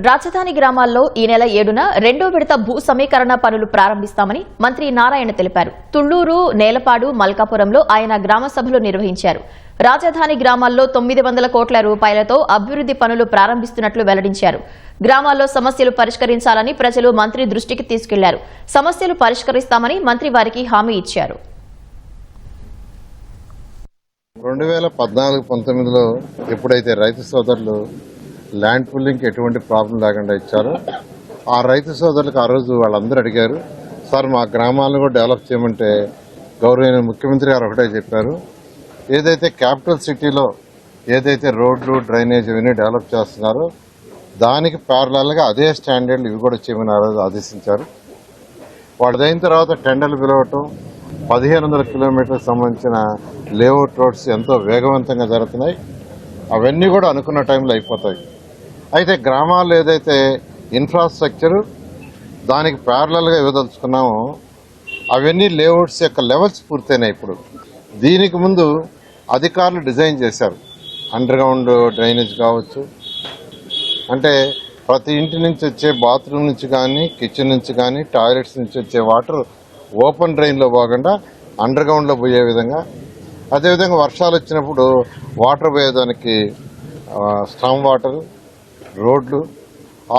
రాజధాని గ్రామాల్లో ఈ నెల 7న రెండో విడత భూ సమీకరణ పనులు ప్రారంభిస్తామని మంత్రి నారాయణ తెలిపారు. తుళ్లూరు, నేలపాడు, మల్కాపురంలో ఆయన గ్రామ సభలు నిర్వహించారు. రాజధాని గ్రామాల్లో 900 కోట్ల రూపాయలతో అభివృద్ది పనులు ప్రారంభిస్తున్నట్లు వెల్లడించారు. గ్రామాల్లో సమస్యలు పరిష్కరించాలని ప్రజలు మంత్రి దృష్టికి తీసుకెళ్లారు. సమస్యలు పరిష్కరిస్తామని మంత్రి వారికి హామీ ఇచ్చారు. 2014-19లో ఎప్పుడైతే రైతు సోదరులు ల్యాండ్ పుల్లింగ్కి ఎటువంటి ప్రాబ్లం లేకుండా ఇచ్చారో ఆ రైతు సోదరులకు ఆ రోజు వాళ్ళందరూ అడిగారు, సార్ మా గ్రామాలను కూడా డెవలప్ చేయమంటే గౌరవనీయ ముఖ్యమంత్రి గారు ఒకటే చెప్పారు, ఏదైతే క్యాపిటల్ సిటీలో ఏదైతే రోడ్లు, డ్రైనేజ్ ఇవన్నీ డెవలప్ చేస్తున్నారో దానికి ప్యారలల్గా అదే స్టాండర్డ్లు ఇవి కూడా చేయమని ఆ రోజు ఆదేశించారు. వాటిదైన తర్వాత టెండర్లు పిలవటం, 1500 కిలోమీటర్లకు సంబంధించిన లేఅవుట్ రోడ్స్ ఎంతో వేగవంతంగా జరుగుతున్నాయి. అవన్నీ కూడా అనుకున్న టైంలో అయిపోతాయి. అయితే గ్రామాల్లో ఏదైతే ఇన్ఫ్రాస్ట్రక్చర్ దానికి ప్యారలల్గా ఇవ్వదలుచుకున్నామో అవన్నీ లేఅవుట్స్ యొక్క లెవెల్స్ పూర్తయినాయి. ఇప్పుడు దీనికి ముందు అధికారులు డిజైన్ చేశారు. అండర్ గ్రౌండ్ డ్రైనేజ్ కావచ్చు, అంటే ప్రతి ఇంటి నుంచి వచ్చే బాత్రూమ్ నుంచి కానీ, కిచెన్ నుంచి కానీ, టాయిలెట్స్ నుంచి వచ్చే వాటర్ ఓపెన్ డ్రైన్లో పోకుండా అండర్ గ్రౌండ్లో పోయే విధంగా, అదేవిధంగా వర్షాలు వచ్చినప్పుడు వాటర్ పోయేదానికి స్ట్రామ్ వాటర్, రోడ్లు,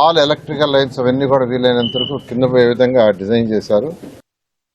ఆల్ ఎలక్ట్రికల్ లైన్స్ అవన్నీ కూడా వీలైనంత వరకు కింద పోయే విధంగా డిజైన్ చేశారు.